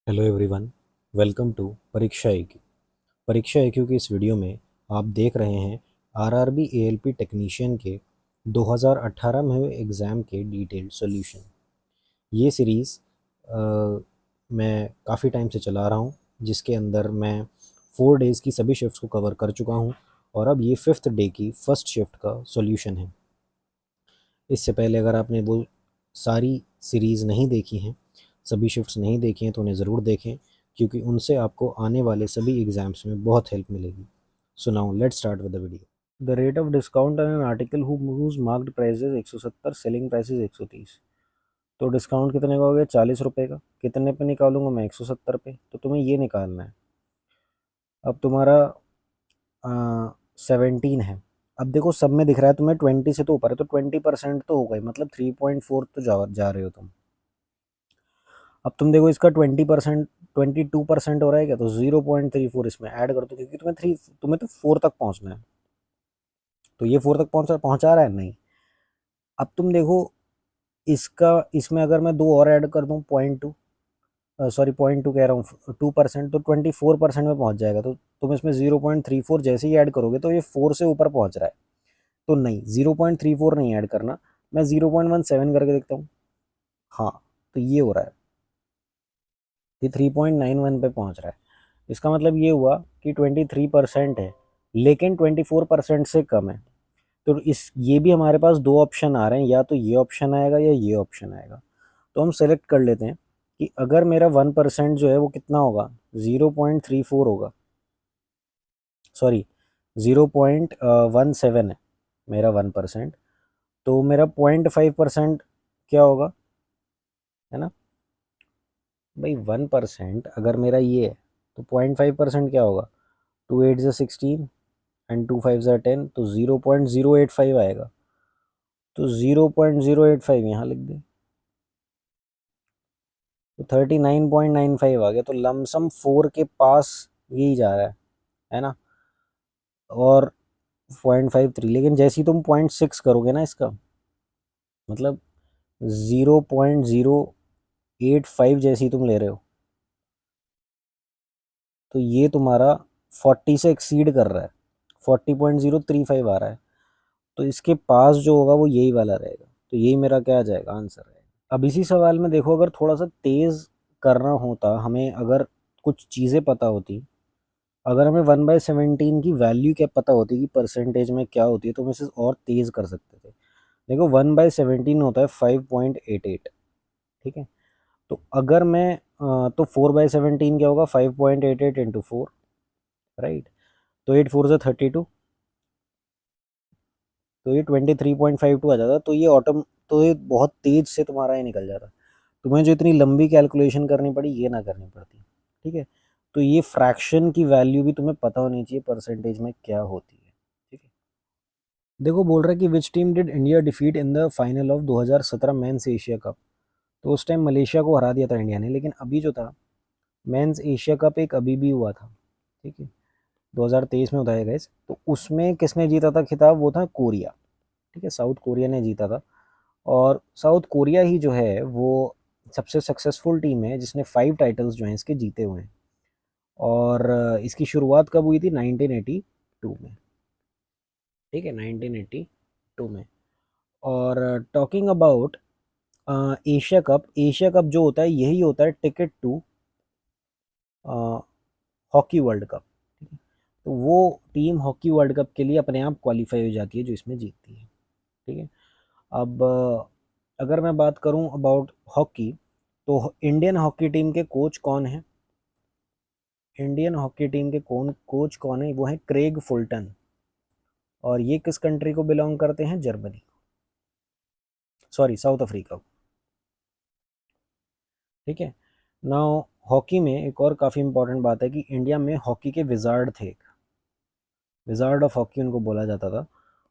Hello everyone, welcome to परीक्षा AQ। परीक्षा AQ की इस वीडियो में आप देख रहे हैं आरआरबी एएलपी टेक्नीशियन के 2018 में हुए एग्ज़ाम के डिटेल्ड सॉल्यूशन। ये सीरीज़ मैं काफ़ी टाइम से चला रहा हूँ, जिसके अंदर मैं 4 डेज़ की सभी शिफ्ट्स को कवर कर चुका हूँ और अब ये 5th डे की फर्स्ट शिफ्ट का सॉल्यूशन है। इससे पहले अगर आपने वो सारी सीरीज़ नहीं देखी हैं, सभी शिफ्ट्स नहीं देखी हैं, तो उन्हें ज़रूर देखें, क्योंकि उनसे आपको आने वाले सभी एग्ज़ाम्स में बहुत हेल्प मिलेगी। So now let's start with the video. The rate of discount on an article whose marked prices 170, selling prices 130। तो डिस्काउंट कितने का हो गया? 40 रुपये का। कितने पे निकालूंगा मैं? 170 पे। तो तुम्हें ये निकालना है। अब तुम्हारा 17 है। अब देखो सब में दिख रहा है तुम्हें 20 से तो ऊपर है, तो 20% तो होगा ही, मतलब 3.4 तो जा रहे हो तुम। अब तुम देखो इसका 20%, 22% हो रहा है क्या? तो 0.34 इसमें ऐड कर दो, क्योंकि तुम्हें तो 4 तक पहुंचना है। तो ये 4 तक पहुंचा रहा है नहीं। अब तुम देखो इसका, इसमें अगर मैं 2 और ऐड कर दूं, 0.2, सॉरी 0.2 कह रहा हूँ, 2%, तो 24% में पहुंच जाएगा। तो तुम इसमें 0.34 जैसे ही ऐड करोगे तो ये 4 से ऊपर पहुंच रहा है। तो नहीं, 0.34 नहीं ऐड करना, मैं 0.17 करके देखता हूँ। हाँ, तो ये हो रहा है कि 3.91 पे पहुंच रहा है। इसका मतलब ये हुआ कि 23% है, लेकिन 24% से कम है। तो इस ये भी हमारे पास दो ऑप्शन आ रहे हैं, या तो ये ऑप्शन आएगा या ये ऑप्शन आएगा। तो हम सेलेक्ट कर लेते हैं कि अगर मेरा 1% जो है वो कितना होगा, 0.34 होगा, सॉरी 0.17 है मेरा 1%। तो मेरा 0.5% क्या होगा, है ना भाई? 1% अगर मेरा ये है तो 0.5% क्या होगा? 2 8 16 एंड 2 5 10, तो 0.085 आएगा। तो 0.085 यहाँ लिख दे, तो 39.95 आ गया। तो लमसम 4 के पास यही जा रहा है ना? और 0.53, लेकिन जैसे ही तुम 0.6 करोगे ना इसका, मतलब 0.085 जैसे ही तुम ले रहे हो, तो ये तुम्हारा 40 से एक्सीड कर रहा है, 40.035 आ रहा है। तो इसके पास जो होगा वो यही वाला रहेगा। तो यही मेरा क्या आ जाएगा? आंसर रहेगा। अब इसी सवाल में देखो, अगर थोड़ा सा तेज़ करना होता हमें, अगर कुछ चीज़ें पता होती, अगर हमें 1/17 की वैल्यू क्या पता होती कि परसेंटेज में क्या होती है, तो हम इसे और तेज़ कर सकते थे। देखो 1/17 होता है 5.88, ठीक है? तो अगर मैं तो 4/17 क्या होगा? 5.88 इंटू 4, राइट? तो 8 4 32, तो ये 23.52 आ जाता। तो ये तो ये बहुत तेज़ से तुम्हारा ये निकल जाता। तुम्हें जो इतनी लंबी कैलकुलेशन करनी पड़ी, ये ना करनी पड़ती, ठीक है? तो ये फ्रैक्शन की वैल्यू भी तुम्हें पता होनी चाहिए परसेंटेज में क्या होती है, ठीक है? देखो बोल रहा है कि which team did India defeat in the final of 2017 men's Asia Cup. तो उस टाइम मलेशिया को हरा दिया था इंडिया ने, लेकिन अभी जो था मेंस एशिया कप एक अभी भी हुआ था, ठीक है? 2023 में होता है गैस। तो उसमें किसने जीता था खिताब? वो था कोरिया, ठीक है? साउथ कोरिया ने जीता था। और साउथ कोरिया ही जो है वो सबसे सक्सेसफुल टीम है, जिसने 5 टाइटल्स जो हैं इसके जीते हुए हैं। और इसकी शुरुआत कब हुई थी? 1982 में, ठीक है? 1982 में। और talking about Asia Cup, Asia Cup जो होता है यही होता है ticket to hockey World Cup, ठीक है? तो वो टीम हॉकी वर्ल्ड कप के लिए अपने आप क्वालिफाई हो जाती है जो इसमें जीतती है, ठीक है? अब अगर मैं बात करूं अबाउट हॉकी, तो इंडियन हॉकी टीम के कोच कौन है? इंडियन हॉकी टीम के कोच कौन है? वो है क्रेग फुलटन। और ये किस कंट्री को बिलोंग करते हैं? जर्मनी, सॉरी साउथ अफ्रीका को, ठीक है? नाउ हॉकी में एक और काफ़ी इंपॉर्टेंट बात है कि इंडिया में हॉकी के विजार्ड थे, एक विजार्ड ऑफ हॉकी उनको बोला जाता था।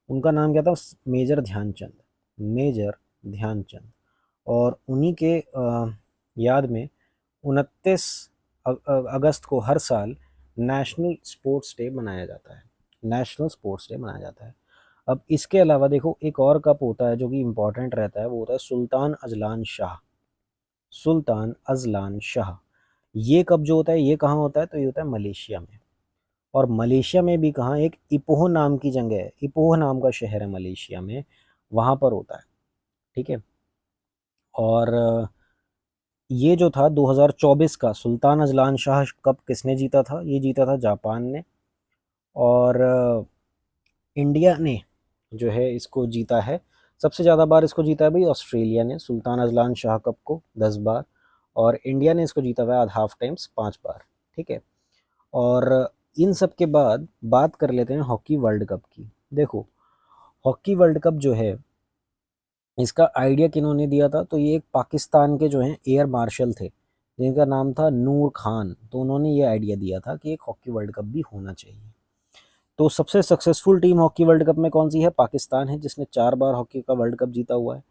उनका नाम क्या था? Major Dhyan Chand, major Dhyan Chand. और उन्हीं के याद में 29 अगस्त को हर साल नेशनल स्पोर्ट्स डे मनाया जाता है, नेशनल स्पोर्ट्स डे मनाया जाता है। अब इसके अलावा देखो एक और कप होता है जो कि इम्पॉर्टेंट रहता है, वो होता है Sultan Azlan Shah, Sultan Azlan Shah. ये कप जो होता है ये कहाँ होता है, तो ये होता है मलेशिया में। और मलेशिया में भी कहाँ, एक इपोह नाम की जगह है, इपोह नाम का शहर है मलेशिया में, वहाँ पर होता है। ठीक है। और ये जो था 2024 का सुल्तान अजलान शाह कप किसने जीता था, ये जीता था जापान ने। और इंडिया ने जो है इसको जीता है, सबसे ज़्यादा बार इसको जीता है भाई ऑस्ट्रेलिया ने सुल्तान अजलान शाह कप को 10 बार, और इंडिया ने इसको जीता हुआ है हाफ टाइम्स 5 बार। ठीक है। और इन सब के बाद बात कर लेते हैं हॉकी वर्ल्ड कप की। देखो हॉकी वर्ल्ड कप जो है इसका आइडिया किन्होंने दिया था, तो ये एक पाकिस्तान के जो हैं एयर मार्शल थे जिनका नाम था नूर खान, तो उन्होंने ये आइडिया दिया था कि एक हॉकी वर्ल्ड कप भी होना चाहिए। तो सबसे successful team hockey World cup में कौन सी है, पाकिस्तान है, जिसने 4 बार हॉकी का वर्ल्ड कप जीता हुआ है।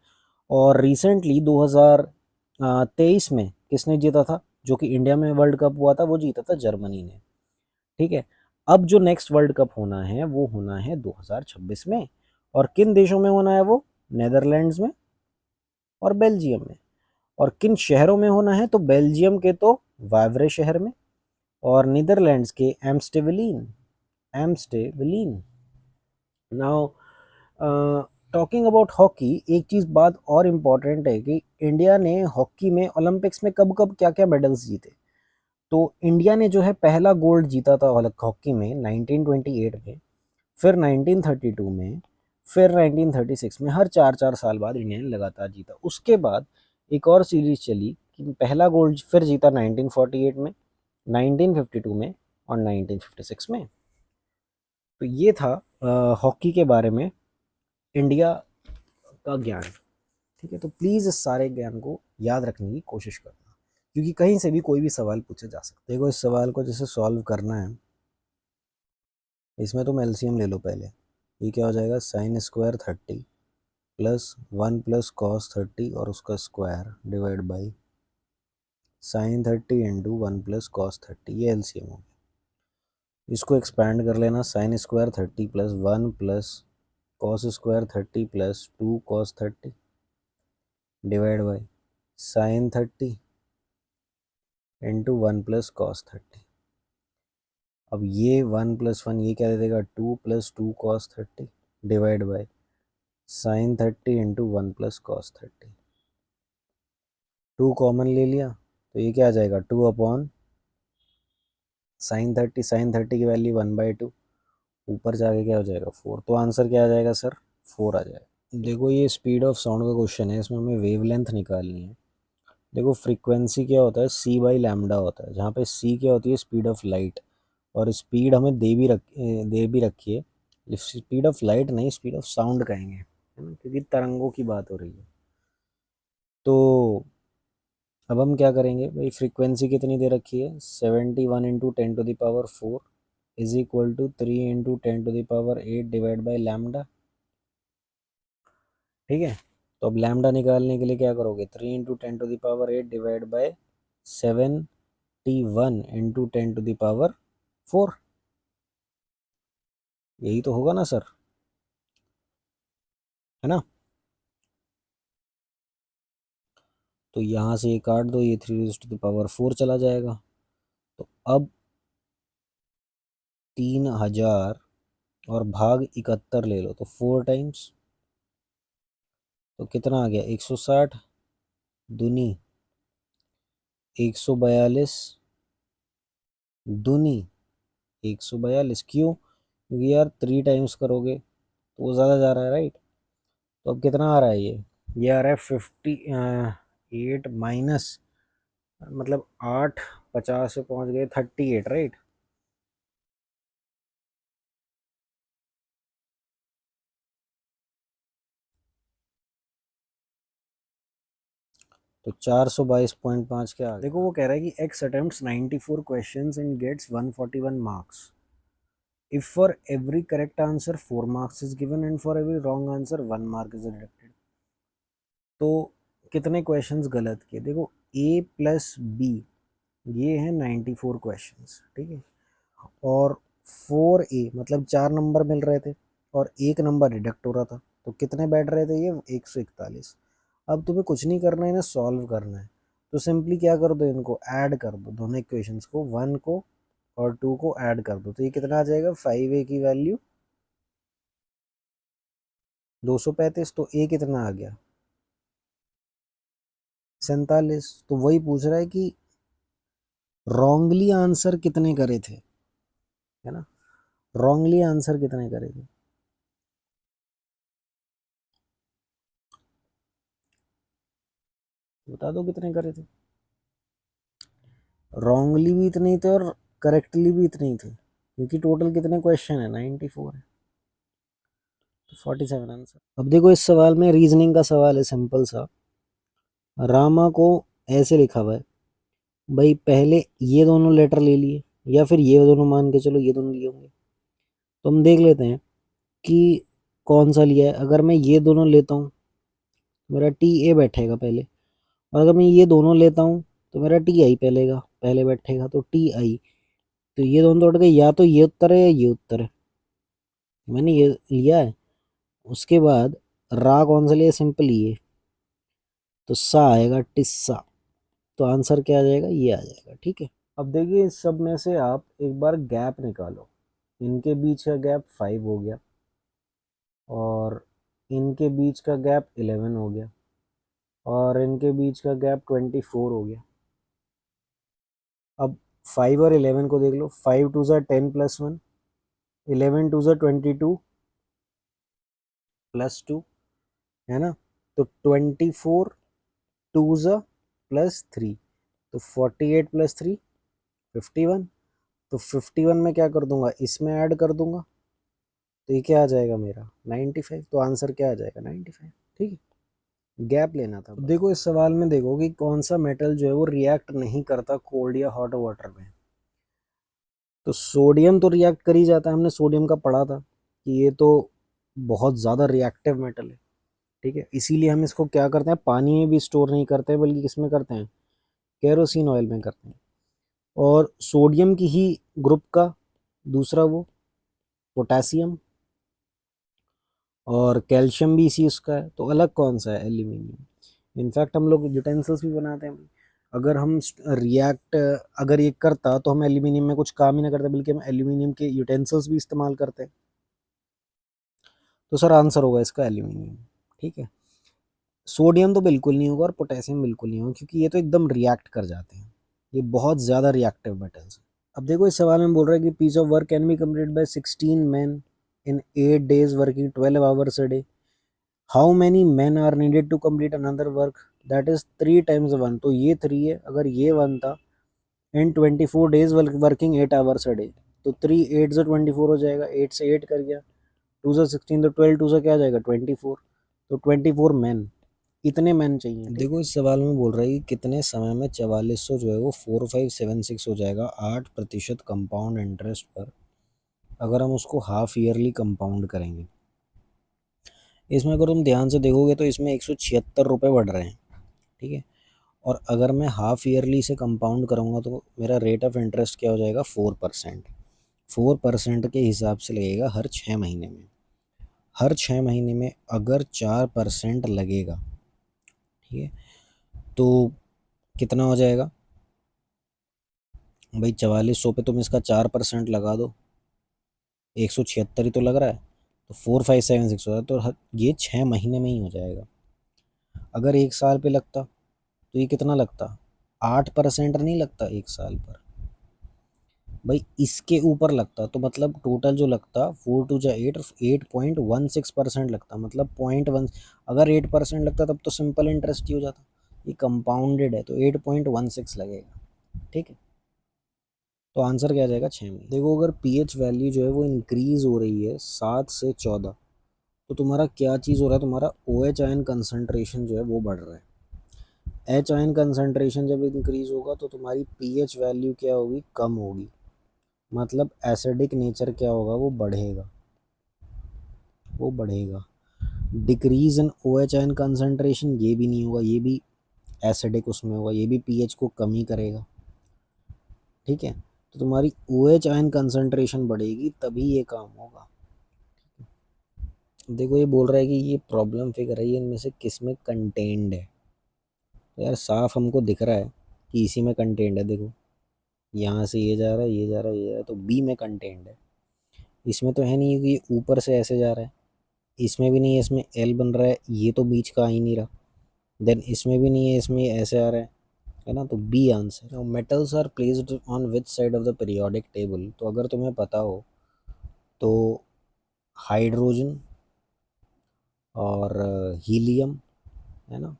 और रिसेंटली 2023 में किसने जीता था, जो कि इंडिया में वर्ल्ड कप हुआ था, वो जीता था जर्मनी ने। ठीक है। अब जो नेक्स्ट वर्ल्ड कप होना है वो होना है 2026 में, और किन देशों में होना है वो, नेदरलैंड्स में और बेल्जियम में। और किन शहरों में होना है, तो बेल्जियम के तो वावरे शहर में, और नीदरलैंड्स के एम्स्टेवलिन, एम्स्टेवलिन। नाउ टॉकिंग अबाउट हॉकी, एक चीज़ बात और इम्पॉर्टेंट है कि इंडिया ने हॉकी में ओलंपिक्स में कब कब क्या क्या मेडल्स जीते। तो इंडिया ने जो है पहला गोल्ड जीता था हॉकी में 1928 में, फिर 1932 में, फिर 1936 में, हर 4 4 साल बाद इंडिया ने लगातार जीता। उसके बाद एक और सीरीज चली कि पहला गोल्ड फिर जीता 1948 में, 1952 में और 1956 में। तो ये था हॉकी के बारे में इंडिया का ज्ञान। ठीक है। तो प्लीज़ इस सारे ज्ञान को याद रखने की कोशिश करना, क्योंकि कहीं से भी कोई भी सवाल पूछा जा सकता है। देखो इस सवाल को जैसे सॉल्व करना है, इसमें तुम एलसीएम ले लो पहले। ये क्या हो जाएगा, sine square 30 plus 1 plus cos 30 और उसका square divide by sine 30 into 1 plus cos 30, ये एलसीएम हो गया। इसको एक्सपैंड कर लेना, sine square 30 plus 1 plus cos square 30 plus 2 cos 30 divide by sine 30 into 1 plus cos 30। अब ये 1 प्लस 1 ये क्या दे देगा, 2 plus 2 cos 30 divide by sine 30 into 1 plus cos 30। 2 common ले लिया तो ये क्या आ जाएगा, 2 अपॉन साइन 30 की वैल्यू 1/2, ऊपर जाके क्या हो जाएगा 4। तो आंसर क्या आ जाएगा सर, 4 आ जाएगा। देखो ये स्पीड ऑफ साउंड का क्वेश्चन है, इसमें हमें वेवलेंथ निकालनी है। देखो फ्रीक्वेंसी क्या होता है, सी बाई लैम्डा होता है, जहाँ पे सी क्या होती है, स्पीड ऑफ लाइट, और स्पीड हमें दे भी रखी है। स्पीड ऑफ लाइट नहीं, स्पीड ऑफ साउंड कहेंगे, है ना, क्योंकि तरंगों की बात हो रही है। तो अब हम क्या करेंगे भाई, फ्रीक्वेंसी कितनी दे रखी है, 71 × 10⁴ is equal to 3 × 10⁸ divide by lambda. ठीक है। तो अब लैम्डा निकालने के लिए क्या करोगे, 3 × 10⁸ डिवाइड बाई 71 × 10⁴, यही तो होगा ना सर, है ना। तो यहाँ से ये काट दो, ये 3⁴ चला जाएगा। तो अब 3000 और भाग 71 ले लो, तो 4 टाइम्स, तो कितना आ गया, 160 दूनी 142 दूनी 142। क्यों, क्योंकि यार 3 टाइम्स करोगे तो वो ज़्यादा जा रहा है, राइट। तो अब कितना आ रहा है ये आ रहा है 58 माइनस, मतलब 8 50 से पहुंच गए 38, राइट। तो 422.5 क्या आ गया? देखो वो कह रहा है कि X attempts 94 questions and gets 141 marks. If for every correct answer 4 marks is given and for every wrong answer 1 mark is deducted. तो कितने क्वेश्चंस गलत किए, देखो ए प्लस बी ये है 94 क्वेश्चंस, ठीक है। और 4A मतलब 4 नंबर मिल रहे थे और 1 नंबर डिडक्ट हो रहा था, तो कितने बैठ रहे थे ये, 141। अब तुम्हें कुछ नहीं करना है ना, सॉल्व करना है। तो सिंपली क्या कर दो, इनको ऐड कर दो, दोनों इक्वेशंस को, 1 को और 2 को ऐड कर दो, तो ये कितना आ जाएगा, 5a की वैल्यू 235, तो a कितना आ गया 47। तो वही पूछ रहा है कि रॉन्गली आंसर कितने करे थे, है ना, रॉन्गली आंसर कितने करे थे। बता दो कितने करे थे। रॉन्गली भी इतने ही थे और करेक्टली भी इतने ही थे, क्योंकि टोटल कितने क्वेश्चन है, 94 है, तो 47 आंसर। अब देखो इस सवाल में रीजनिंग का सवाल है, सिंपल सा। रामा को ऐसे लिखा हुआ है, भाई पहले ये दोनों लेटर ले लिए, या फिर ये दोनों, मान के चलो ये दोनों लिए होंगे, तो हम देख लेते हैं कि कौन सा लिया है। अगर मैं ये दोनों लेता हूँ, मेरा टी ए बैठेगा पहले, और अगर मैं ये दोनों लेता हूँ तो मेरा टी आई पहले बैठेगा, तो टी आई। तो ये दोनों तो उठ गए, या तो ये उत्तर है या ये उत्तर है, मैंने ये लिया है। उसके बाद रा कौन सा लिया, सिंपल ये, तो सा आएगा टिस्सा, तो आंसर क्या आ जाएगा, ये आ जाएगा, ठीक है। अब देखिए इस सब में से आप एक बार गैप निकालो, इनके बीच का गैप 5 हो गया और इनके बीच का गैप 11 हो गया और इनके बीच का गैप 24 हो गया। अब 5 और 11 को देख लो, 5 टू ज़ा 10 प्लस 1, 11 टू ज़ा 22 प्लस 2, है ना, तो 24 टू ज़ा प्लस 3, तो 48 प्लस 3 51, तो 51 में क्या कर दूंगा, इसमें ऐड कर दूंगा, तो ये क्या आ जाएगा मेरा 95, तो आंसर क्या आ जाएगा 95, ठीक है। गैप लेना था। देखो इस सवाल में देखो कि कौन सा मेटल जो है वो रिएक्ट नहीं करता कोल्ड या हॉट वाटर में। तो सोडियम तो रिएक्ट कर ही जाता है, हमने सोडियम का पढ़ा था कि ये तो बहुत ज़्यादा रिएक्टिव मेटल है, ठीक है। इसीलिए हम इसको क्या करते हैं, पानी में भी स्टोर नहीं करते हैं, बल्कि किस में करते हैं, केरोसिन ऑयल में करते हैं। और सोडियम की ही ग्रुप का दूसरा वो पोटेशियम, और कैल्शियम भी इसी उसका है, तो अलग कौन सा है, एल्यूमिनियम। इनफैक्ट हम लोग यूटेंसिल्स भी बनाते हैं, अगर हम रिएक्ट अगर ये करता तो हम एल्यूमिनियम में कुछ काम ही ना करते, बल्कि हम एल्यूमिनियम के यूटेंसिल्स भी इस्तेमाल करते हैं। तो सर आंसर होगा इसका एल्यूमिनियम, ठीक है। सोडियम तो बिल्कुल नहीं होगा और पोटेशियम बिल्कुल नहीं होगा, क्योंकि ये तो एकदम रिएक्ट कर जाते हैं, ये बहुत ज़्यादा रिएक्टिव मेटल्स हैं। अब देखो इस सवाल में बोल रहा है कि piece of work can be completed by 16 man in 8 days working 12 hours a day. How many man are needed to complete another work that is 3 times 1, तो ये 3 है, अगर ये 1 था, in 24 days working 8 hours a day, तो 3 8 से 24 हो जाएगा, 8 से 8 कर गया, 2 से 16, तो 12 2 से क्या आ जाएगा 24, तो 24 मैन, इतने मैन चाहिए। देखो इस सवाल में बोल रहा है कि कितने समय में 4400 जो है वो 4576 हो जाएगा 8% कंपाउंड इंटरेस्ट पर, अगर हम उसको हाफ ईयरली कंपाउंड करेंगे। इसमें अगर तुम ध्यान से देखोगे तो इसमें 176 रुपये बढ़ रहे हैं, ठीक है। और अगर मैं हाफ ईयरली से कंपाउंड करूँगा तो मेरा रेट ऑफ इंटरेस्ट क्या हो जाएगा, 4%। 4% के हिसाब से लगेगा हर 6 महीने में, हर 6 महीने में अगर 4% लगेगा, ठीक है, तो कितना हो जाएगा भाई, 4400 पे तुम इसका 4% लगा दो, 176 ही तो लग रहा है, तो 4576 हो जाए, तो ये 6 महीने में ही हो जाएगा। अगर 1 साल पे लगता तो ये कितना लगता, 8% नहीं लगता 1 साल पर, भाई इसके ऊपर लगता, तो मतलब टोटल जो लगता 4 टू जा 8, 8.16% लगता, मतलब 0.1, अगर 8% लगता तब तो सिंपल इंटरेस्ट ही हो जाता, ये कंपाउंडेड है तो 8.16 लगेगा, ठीक है। तो आंसर क्या आ जाएगा 6 में। देखो अगर पीएच वैल्यू जो है वो इंक्रीज हो रही है 7 से 14, तो तुम्हारा क्या चीज़ हो रहा है, तुम्हारा ओ एच आयन कंसनट्रेशन जो है वो बढ़ रहा है। एच आयन कंसनट्रेशन जब इंक्रीज होगा तो तुम्हारी पीएच वैल्यू क्या होगी, कम होगी, मतलब एसिडिक नेचर क्या होगा, वो बढ़ेगा, वो बढ़ेगा। Decrease in O H ion concentration ये भी नहीं होगा, ये भी एसिडिक उसमें होगा, ये भी पीएच को कम ही करेगा, ठीक है। तो तुम्हारी ओ एच आयन कंसनट्रेशन बढ़ेगी तभी ये काम होगा। देखो ये बोल रहा है कि ये प्रॉब्लम फिगर है, ये इनमें से किस में कंटेन्ड है, तो यार साफ हमको दिख रहा है कि इसी में कंटेंट है। देखो यहाँ से ये जा रहा है, ये जा रहा है, ये जा रहा है, तो बी में कंटेंट है। इसमें तो है नहीं कि ऊपर से ऐसे जा रहा है, इसमें भी नहीं है, इसमें एल बन रहा है, ये तो बीच का आ ही नहीं रहा। देन इसमें भी नहीं है, इसमें ऐसे आ रहा है ना, तो B answer. Metals are placed on which side of the periodic table, तो अगर तुम्हें पता हो तो हाइड्रोजन और हीलियम, है ना,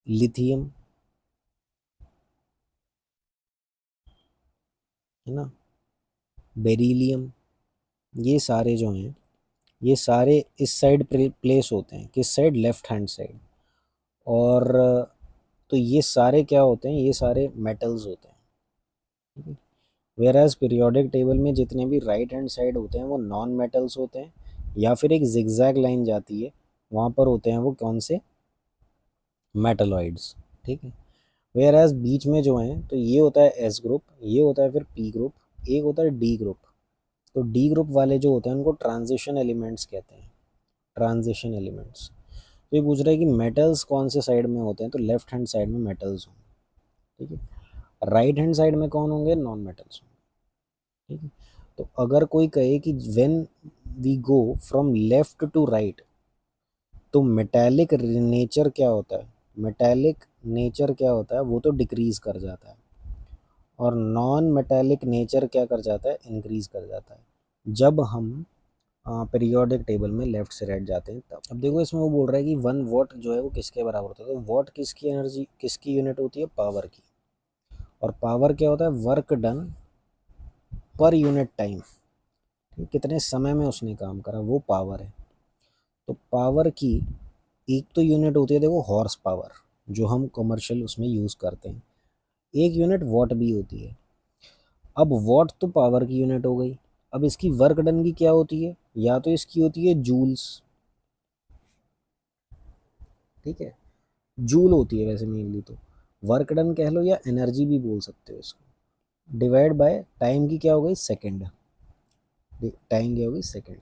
लिथियम, है ना, बेरिलियम, ये सारे जो हैं ये सारे इस साइड प्लेस होते हैं। किस साइड? Left hand side. और तो ये सारे क्या होते हैं? ये सारे मेटल्स होते हैं। वेयर एज पीरियोडिक टेबल में जितने भी राइट हैंड साइड होते हैं वो नॉन मेटल्स होते हैं, या फिर एक जिगजैग लाइन जाती है वहाँ पर होते हैं वो कौन से? मेटलॉइड्स। ठीक है। वेयर एज बीच में जो है तो ये होता है एस ग्रुप, ये होता है फिर पी ग्रुप, एक होता है डी ग्रुप। तो डी ग्रुप वाले जो होते हैं उनको ट्रांजिशन एलिमेंट्स कहते हैं। Transition elements. तो ये पूछ रहा है कि मेटल्स कौन से साइड में होते हैं, तो लेफ्ट हैंड साइड में मेटल्स होंगे। ठीक है। राइट हैंड साइड में कौन होंगे? नॉन मेटल्स होंगे। ठीक है। तो अगर कोई कहे कि when we go from left to right, तो मेटालिक नेचर क्या होता है? मेटालिक नेचर क्या होता है? वो तो डिक्रीज कर जाता है। और नॉन मेटालिक नेचर क्या कर जाता है? इंक्रीज कर जाता है जब हम पीरियोडिक टेबल में लेफ्ट से राइट जाते हैं तब। अब देखो इसमें वो बोल रहा है कि 1 वॉट जो है वो किसके बराबर होता है, तो वॉट किसकी एनर्जी, किसकी यूनिट होती है? पावर की। और पावर क्या होता है? Work done per unit time, कितने समय में उसने काम करा, वो पावर है। तो पावर की एक तो यूनिट होती है देखो हॉर्स पावर, जो हम कमर्शियल उसमें यूज़ करते हैं। एक यूनिट वॉट भी होती है। अब वॉट तो पावर की यूनिट हो गई। अब इसकी वर्क डन की क्या होती है? या तो इसकी होती है जूल्स। ठीक है, जूल होती है वैसे मेनली तो। वर्क डन कह लो या एनर्जी भी बोल सकते हो इसको। डिवाइड बाय टाइम की क्या हो गई? सेकेंड। टाइम क्या होगी? सेकेंड।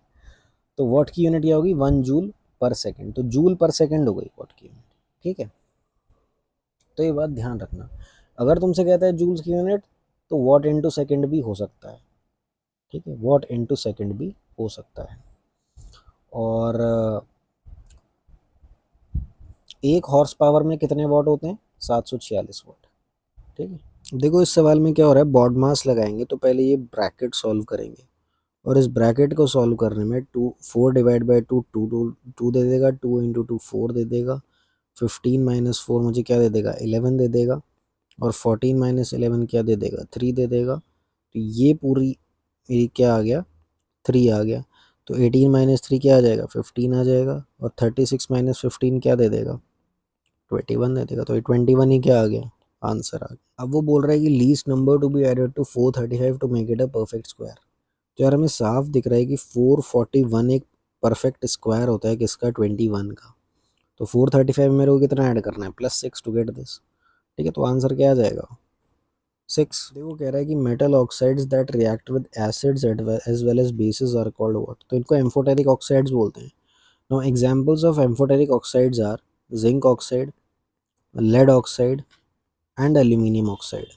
तो वॉट की यूनिट क्या होगी? 1 जूल पर सेकेंड। तो जूल पर सेकेंड हो गई वॉट की यूनिट। ठीक है। तो ये बात ध्यान रखना, अगर तुमसे कहता है जूल्स की यूनिट, तो वॉट इनटू सेकेंड भी हो सकता है। ठीक है, वॉट इनटू सेकेंड भी हो सकता है। और एक हॉर्स पावर में कितने वॉट होते हैं? 746 वॉट। ठीक है। देखो इस सवाल में क्या हो रहा है, बॉड मास लगाएंगे तो पहले ये ब्रैकेट सॉल्व करेंगे, और इस ब्रैकेट को सॉल्व करने में 4 डिवाइड बाई 2 टू दे देगा, 2 इंटू 2 4 दे देगा, 15 - 4 मुझे क्या दे देगा? 11 दे देगा, और 14 - 11 क्या दे देगा? 3 दे देगा। तो ये पूरी मेरी क्या आ गया? 3 आ गया। तो 18 - 3 क्या आ जाएगा? 15 आ जाएगा, और 36 - 15 क्या दे देगा? 21 दे देगा। तो ये 21 ही क्या आ गया? आंसर आ गया। अब वो बोल रहा है कि least number to be added to 435 to make it a perfect square. तो यार हमें साफ दिख रहा है कि 441 एक परफेक्ट स्क्वायर होता है किसका? 21 का। तो 435 मेरे को कितना ऐड करना है? +6 टू गेट दिस। ठीक है, तो आंसर क्या आ जाएगा? 6। देखो कह रहा है कि metal oxides that react with acids as well as bases are called what, तो इनको एम्फोटेरिक ऑक्साइड्स बोलते हैं। Now examples of amphoteric oxides are zinc oxide, lead oxide and aluminium oxide.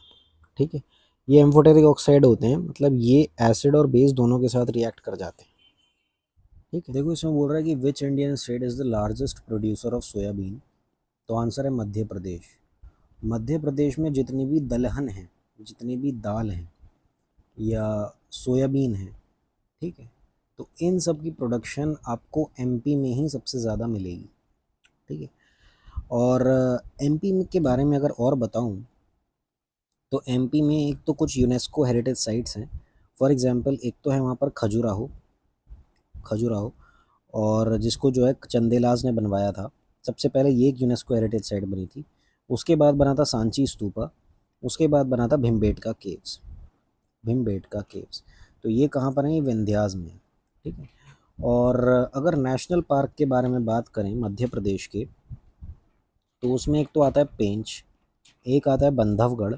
ठीक है, ये एम्फोटेरिक ऑक्साइड होते हैं, मतलब ये एसिड और बेस दोनों के साथ रिएक्ट कर जाते हैं। ठीक है। देखो इसमें बोल रहा है कि which Indian state is the largest producer of soybean, तो आंसर है मध्य प्रदेश। मध्य प्रदेश में जितनी भी दलहन है, जितनी भी दाल है या सोयाबीन है, ठीक है, तो इन सब की प्रोडक्शन आपको एमपी में ही सबसे ज़्यादा मिलेगी। ठीक है। और एमपी के बारे में अगर और बताऊं, तो एमपी में एक तो कुछ यूनेस्को हेरिटेज साइट्स हैं। फॉर एग्जांपल एक तो है वहाँ पर खजुराहो। खजुराहो, और जिसको जो है चंदेलाज ने बनवाया था। सबसे पहले ये एक यूनेस्को हेरिटेज साइट बनी थी। उसके बाद बना था सांची स्तूपा। उसके बाद बना था भीमबेटका केव्स। भीमबेटका केव्स, तो ये कहाँ पर है? ये विंध्यास में है। ठीक है। और अगर नेशनल पार्क के बारे में बात करें मध्य प्रदेश के, तो उसमें एक तो आता है पेंच, एक आता है बंधवगढ़,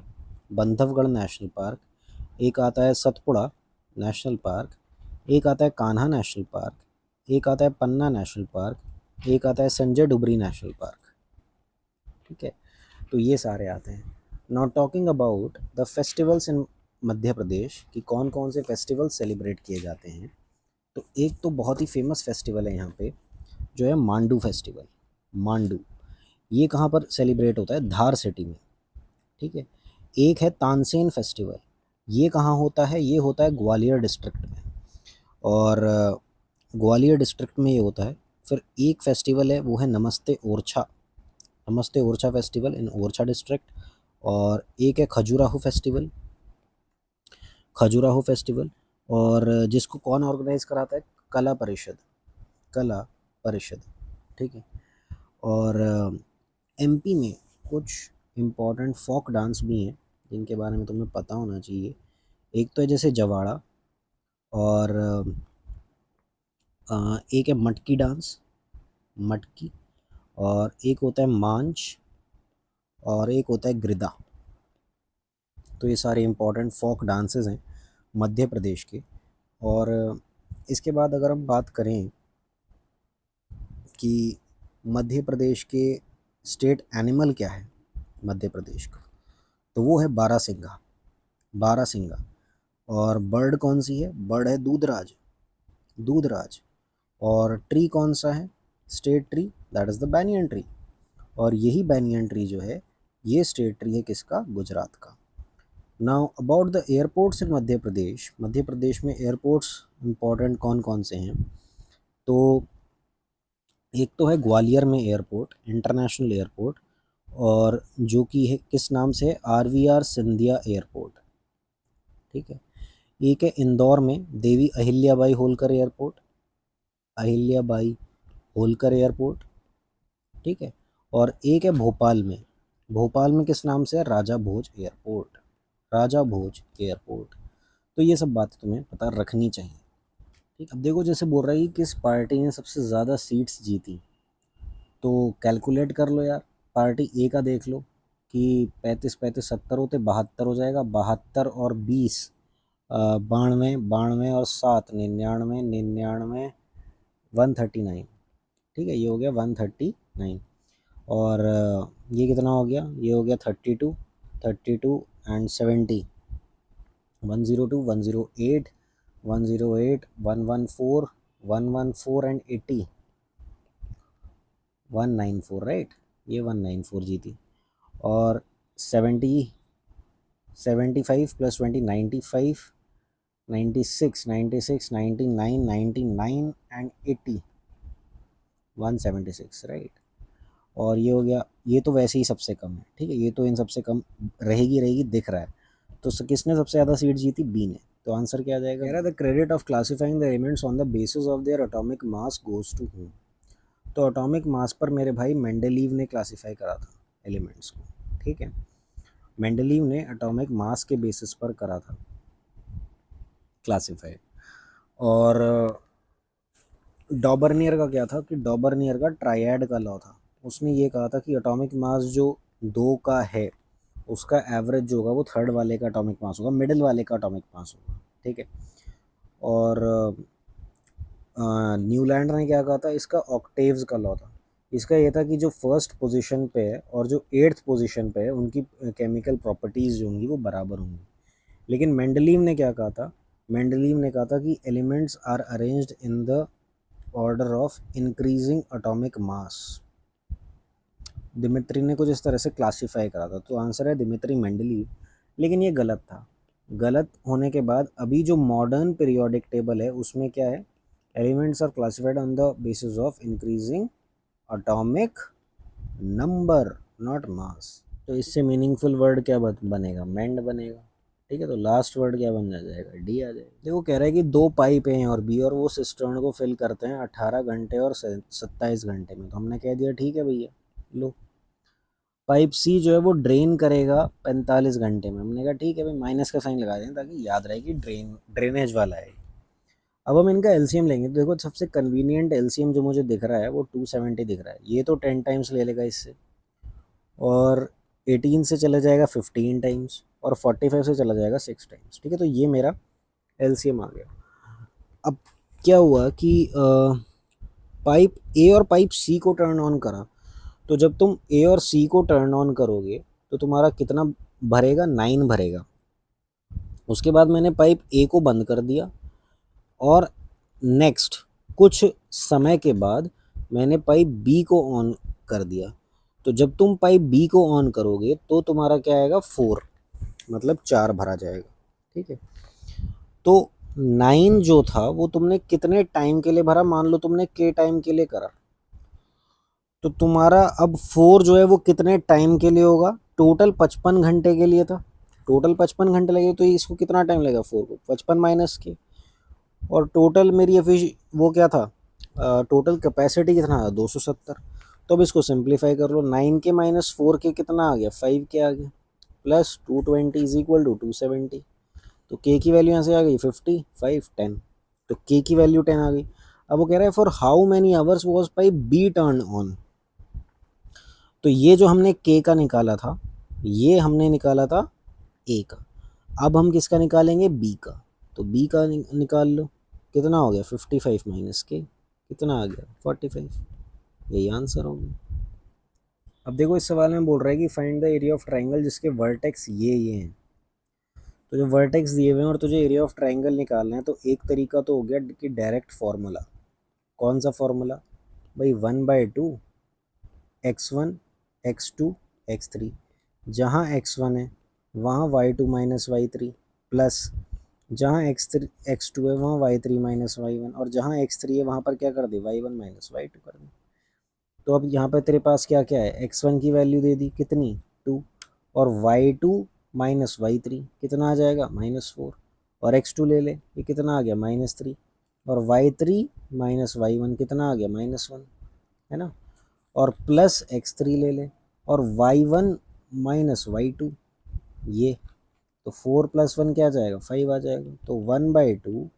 बंधवगढ़ नेशनल पार्क, एक आता है सतपुड़ा नेशनल पार्क, एक आता है कान्हा नेशनल पार्क, एक आता है पन्ना नेशनल पार्क, एक आता है संजय डुबरी नेशनल पार्क। ठीक है। तो ये सारे आते हैं। Now talking about the festivals in Madhya Pradesh कि कौन कौन से फेस्टिवल सेलिब्रेट किए जाते हैं। तो एक तो बहुत ही फेमस फेस्टिवल है यहाँ पे जो है मांडू फेस्टिवल। मांडू ये कहाँ पर सेलिब्रेट होता है? धार सिटी में, ठीक है। एक है तानसेन फेस्टिवल, ये कहाँ होता है? ये होता है ग्वालियर डिस्ट्रिक्ट में, और ग्वालियर डिस्ट्रिक्ट में ये होता है। फिर एक फेस्टिवल है वो है नमस्ते ओरछा, नमस्ते Orchha festival in Orchha district. और एक है खजुराहो फेस्टिवल, खजुराहो फेस्टिवल, और जिसको कौन ऑर्गेनाइज कराता है? कला परिषद, कला परिषद, ठीक है। और एमपी में कुछ इम्पोर्टेंट फोक डांस भी हैं जिनके बारे में तुम्हें पता होना चाहिए। एक तो है जैसे जवाड़ा, और एक है मटकी डांस, मटकी, और एक होता है मांझ, और एक होता है गिरदा। तो ये सारे इम्पोर्टेंट फोक डांसेस हैं मध्य प्रदेश के। और इसके बाद अगर हम बात करें कि मध्य प्रदेश के स्टेट एनिमल क्या है मध्य प्रदेश का, तो वो है बारहसिंगा, बारहसिंगा। और बर्ड कौन सी है? बर्ड है दूधराज, दूधराज। और ट्री कौन सा है? State tree, that is the banyan tree. और यही बैनियन ट्री जो है ये स्टेट ट्री है किसका? गुजरात का। Now about the airports in Madhya Pradesh, Madhya Pradesh में एयरपोर्ट्स इंपॉर्टेंट कौन कौन से हैं? तो एक तो है ग्वालियर में एयरपोर्ट, इंटरनेशनल एयरपोर्ट, और जो कि है किस नाम से? RVR सिंधिया एयरपोर्ट, ठीक है। एक है इंदौर में देवी अहिल्याबाई होलकर एयरपोर्ट, अहिल्याबाई होलकर एयरपोर्ट, ठीक है। और एक है भोपाल में, भोपाल में किस नाम से है? राजा भोज एयरपोर्ट, राजा भोज एयरपोर्ट। तो ये सब बातें तुम्हें पता रखनी चाहिए, ठीक। अब देखो जैसे बोल रहा है कि किस पार्टी ने सबसे ज़्यादा सीट्स जीती, तो कैलकुलेट कर लो यार। पार्टी ए का देख लो कि 35 35 70 होते 72 हो जाएगा, 72 और 20 92, 92 और 7 99, 99 139, ठीक है। ये हो गया 139। और ये कितना हो गया? ये हो गया 32, 32 एंड 70, 102, 108, 108, 114, 114 एंड 80, 194, राइट। ये 194 जीती। और 70, 75 प्लस 20 95, 96, 96, 99, 99 एंड 80, 176, राइट। और ये हो गया, ये तो वैसे ही सबसे कम है, ठीक है। ये तो इन सबसे कम रहेगी रहेगी दिख रहा है। तो किसने सबसे ज़्यादा सीट जीती? बी ने। तो आंसर क्या आ जाएगा? कह रहा है the credit of classifying the elements on the basis of their atomic mass goes to whom. तो एटॉमिक मास पर मेरे भाई मेंडेलीव ने क्लासिफाई करा था एलिमेंट्स को, ठीक है। मेंडेलीव ने एटॉमिक मास के बेसिस पर करा था क्लासिफाई। और डॉबर्नियर का क्या था कि डॉबर्नियर का ट्रायड का लॉ था। उसने ये कहा था कि एटॉमिक मास जो 2 का है उसका एवरेज जो होगा वो थर्ड वाले का एटॉमिक मास होगा, मिडिल वाले का एटॉमिक मास होगा, ठीक है। और न्यूलैंड ने क्या कहा था? इसका ऑक्टेव्स का लॉ था। इसका ये था कि जो फर्स्ट पोजीशन पे है और जो 8th पोजीशन पे है उनकी केमिकल प्रॉपर्टीज़ जो होंगी वो बराबर होंगी। लेकिन मेंडलीव ने क्या कहा था? मेंडलीव ने कहा था कि elements are arranged in the order of increasing atomic mass. Dmitri ने कुछ इस तरह से क्लासिफाई करा था। तो आंसर है दिमित्री मेंडलीव। लेकिन ये गलत था। गलत होने के बाद अभी जो मॉडर्न पीरियोडिक टेबल है उसमें क्या है? Elements are classified on the basis of increasing atomic number, not mass. तो इससे मीनिंगफुल वर्ड क्या बनेगा? मेंड बनेगा, ठीक है। तो लास्ट वर्ड क्या बन जाएगा? डी आ जाएगा। देखो कह रहा है कि 2 पाइप हैं और बी, और वो सिस्टर्न को फिल करते हैं 18 घंटे और 27 घंटे में। तो हमने कह दिया ठीक है भैया, लो। पाइप सी जो है वो ड्रेन करेगा 45 घंटे में। हमने कहा ठीक है भाई, माइनस का साइन लगा दें ताकि याद रहे कि ड्रेनेज वाला है। अब हम इनका एलसीएम लेंगे तो देखो सबसे कन्वीनियंट एलसीएम जो मुझे दिख रहा है वो 270 दिख रहा है। ये तो 10 टाइम्स ले लेगा इससे, और 18 से चला जाएगा 15 टाइम्स, और 45 से चला जाएगा 6 टाइम्स, ठीक है। तो ये मेरा एलसीएम आ गया। अब क्या हुआ कि पाइप ए और पाइप सी को टर्न ऑन करा तो जब तुम ए और सी को टर्न ऑन करोगे तो तुम्हारा कितना भरेगा, 9 भरेगा। उसके बाद मैंने पाइप ए को बंद कर दिया और नेक्स्ट कुछ समय के बाद मैंने पाइप बी को ऑन कर दिया। तो जब तुम पाइप बी को ऑन करोगे तो तुम्हारा क्या आएगा, 4, मतलब 4 भरा जाएगा। ठीक है, तो 9 जो था वो तुमने कितने टाइम के लिए भरा, मान लो तुमने के टाइम के लिए करा, तो तुम्हारा अब 4 जो है वो कितने टाइम के लिए होगा, टोटल 55 घंटे के लिए था। टोटल 55 घंटे लगे तो इसको कितना टाइम लगेगा, 4 को 55 माइनस के, और टोटल मेरी वो क्या था, टोटल कैपेसिटी कितना था, 270। तो अब इसको सिंप्लीफाई कर लो, 9 के माइनस 4 के कितना आ गया, 5 के आ गया, प्लस 220 इज इक्वल टू 270। तो के की वैल्यू यहाँ से आ गई 50, 5, 10, तो के की वैल्यू 10 आ गई। अब वो कह रहा है for how many hours was pipe be turn on. तो ये जो हमने के का निकाला था, ये हमने निकाला था ए का। अब हम किसका निकालेंगे, बी का। तो बी का निकाल लो, कितना हो गया 55 माइनस के, कितना आ गया 45। यही आंसर हो गया। अब देखो इस सवाल में बोल रहा है कि find the area of triangle जिसके वर्टेक्स ये हैं। तो जो वर्टेक्स दिए हुए हैं और तुझे एरिया ऑफ ट्राइंगल निकालना है, तो एक तरीका तो हो गया कि डायरेक्ट फार्मूला। कौन सा फार्मूला भाई, 1/2 x1 x2 x3। जहाँ x1 है वहाँ y2 माइनस y3, प्लस जहाँ x2 है वहाँ y3 माइनस y1, और जहाँ x3 है वहाँ पर क्या कर दे, y1 माइनस y2 कर दे। तो अब यहाँ पर तेरे पास क्या क्या है, x1 की वैल्यू दे दी कितनी 2, और y2 माइनस y3 कितना आ जाएगा -4, और x2 ले ले, ये कितना आ गया -3, और y3 माइनस y1 कितना आ गया -1, है ना, और प्लस x3 ले ले, और y1 माइनस y2 ये, तो 4 प्लस 1 क्या आ जाएगा, 5 आ जाएगा। तो 1/2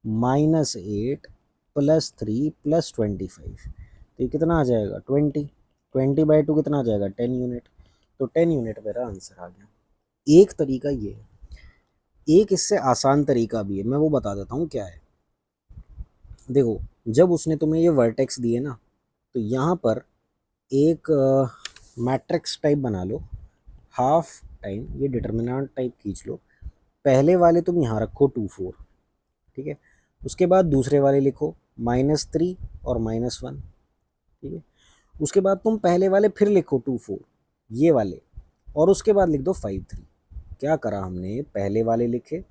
-8 प्लस 3 प्लस 25, तो ये कितना आ जाएगा 20। 20/2 कितना आ जाएगा 10 यूनिट। तो 10 यूनिट मेरा आंसर आ गया। एक तरीका ये है, एक इससे आसान तरीका भी है, मैं वो बता देता हूँ क्या है। देखो जब उसने तुम्हें ये वर्टेक्स दिए ना, तो यहाँ पर एक मैट्रिक्स टाइप बना लो, हाफ टाइम ये डिटर्मिनेंट टाइप खींच लो। पहले वाले तुम यहाँ रखो 2 4, ठीक है। उसके बाद दूसरे वाले लिखो -3 और -1, ठीक है। उसके बाद तुम पहले वाले फिर लिखो 2 4 ये वाले, और उसके बाद लिख दो 5 3। क्या करा हमने, पहले वाले लिखे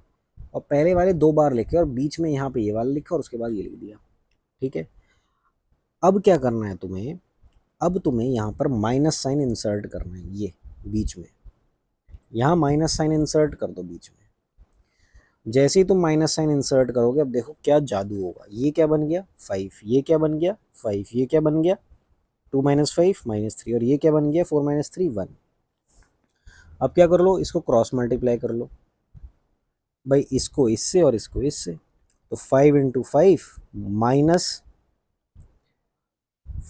और पहले वाले 2 बार लिखे और बीच में यहाँ पे ये वाला लिखा और उसके बाद ये लिख दिया, ठीक है। अब क्या करना है तुम्हें, अब तुम्हें यहाँ पर माइनस साइन इंसर्ट करना है, ये बीच में, यहाँ माइनस साइन इंसर्ट कर दो बीच में। जैसे ही तुम माइनस साइन इंसर्ट करोगे, अब देखो क्या जादू होगा, ये क्या बन गया 5, ये क्या बन गया 5, ये क्या बन गया 2 माइनस 5 -3, और ये क्या बन गया 4 माइनस 3 1। अब क्या कर लो, इसको क्रॉस मल्टीप्लाई कर लो भाई, इसको इससे और इसको इससे। तो 5 इंटू 5 माइनस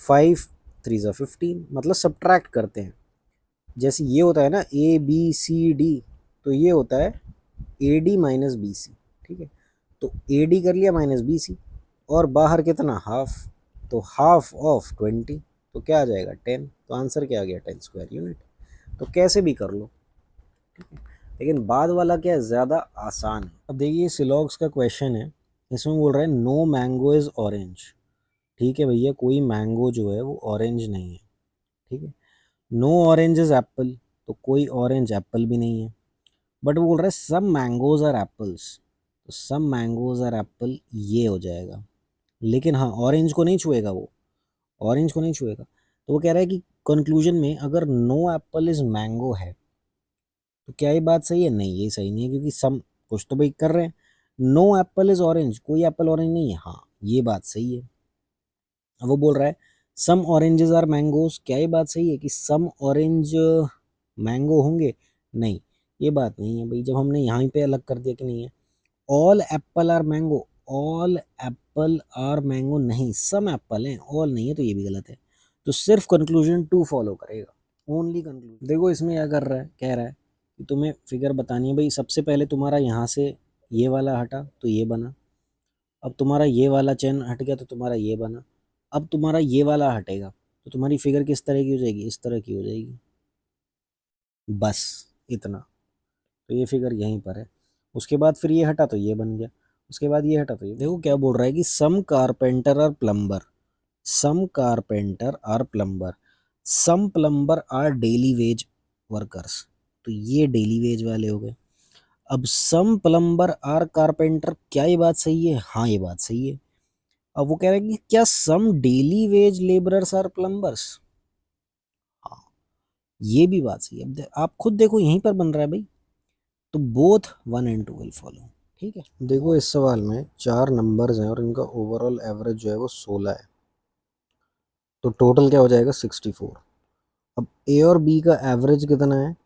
5 3 ज़ा 15, मतलब सब्ट्रैक्ट करते हैं। जैसे ये होता है ना ABCD, तो ये होता है AD माइनस BC, ठीक है। तो AD कर लिया माइनस BC, और बाहर कितना हाफ, तो हाफ ऑफ 20, तो क्या आ जाएगा 10। तो आंसर क्या आ गया 10 स्क्वायर यूनिट। तो कैसे भी कर लो, ठीक है। लेकिन बाद वाला क्या है, ज़्यादा आसान है। अब देखिए सिलॉग्स का क्वेश्चन है, इसमें बोल रहा है नो मैंगो इज़ ऑरेंज। ठीक है भैया, कोई मैंगो जो है वो ऑरेंज नहीं है, ठीक है। नो ऑरेंज इज एप्पल, तो कोई ऑरेंज एप्पल भी नहीं है। बट वो बोल रहा है सम मैंगोज आर एप्पल्स, तो सम मैंगोज आर एप्पल ये हो जाएगा। लेकिन हाँ ऑरेंज को नहीं छुएगा, वो ऑरेंज को नहीं छुएगा। तो वो कह रहा है कि कंक्लूजन में अगर नो एप्पल इज मैंगो है तो क्या ये बात सही है, नहीं ये सही नहीं है, क्योंकि सम कुछ तो भाई कर रहे हैं। नो एप्पल इज ऑरेंज, कोई एप्पल ऑरेंज नहीं है, हाँ ये बात सही है। अब वो बोल रहा है सम ऑरेंजेस आर मैंगोज, क्या ये बात सही है कि सम ऑरेंज मैंगो होंगे, नहीं ये बात नहीं है भाई, जब हमने यहाँ पे अलग कर दिया कि नहीं है। All apple are mango, all apple are mango नहीं, सम एप्पल हैं, ऑल नहीं है, तो ये भी गलत है। तो सिर्फ कंक्लूजन 2 फॉलो करेगा, ओनली कंक्लूजन। देखो इसमें क्या कर रहा है, कह रहा है कि तुम्हें फिगर बतानी है भाई, सबसे पहले तुम्हारा यहाँ से ये वाला हटा तो ये बना, अब तुम्हारा ये वाला चेन हट गया तो तुम्हारा ये बना, अब तुम्हारा ये वाला हटेगा, तो तुम्हारी फिगर किस तरह की हो जाएगी, इस तरह की हो जाएगी, बस इतना। तो ये फिगर यहीं पर है। उसके बाद फिर ये हटा तो ये बन गया, उसके बाद ये हटा तो ये। देखो क्या बोल रहा है कि सम कारपेंटर और plumber, some carpenter are plumber, some plumber are daily wage workers. तो ये डेली वेज वाले हो गए। अब सम प्लम्बर आर कारपेंटर, क्या ये बात सही है? हाँ ये बात सही है। अब वो कह रहे हैं कि क्या some daily wage labourers are plumbers? हाँ ये भी बात सही है। अब आप खुद देखो यहीं पर बन रहा है भाई, तो बोथ 1 and 2 विल फॉलो। ठीक है, देखो इस सवाल में 4 नंबर्स हैं और इनका ओवरऑल एवरेज जो है वो 16 है, तो टोटल क्या हो जाएगा 64। अब ए और बी का एवरेज कितना है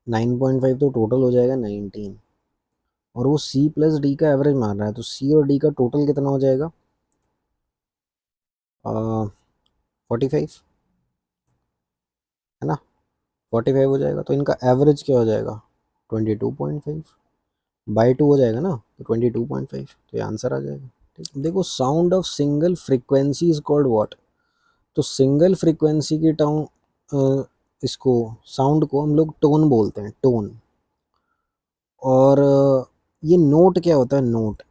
9.5, तो टोटल हो जाएगा 19। और वो सी प्लस डी का एवरेज मान रहा है, तो सी और डी का टोटल कितना हो जाएगा 45, है ना, 45 हो जाएगा। तो इनका एवरेज क्या हो जाएगा 22.5 बाई 2 हो जाएगा ना, तो 22.5, तो ये आंसर आ जाएगा। ठीक, देखो sound of single frequency is called what. तो सिंगल फ्रीक्वेंसी की इसको साउंड को हम लोग टोन बोलते हैं, टोन। और ये नोट क्या होता है, नोट,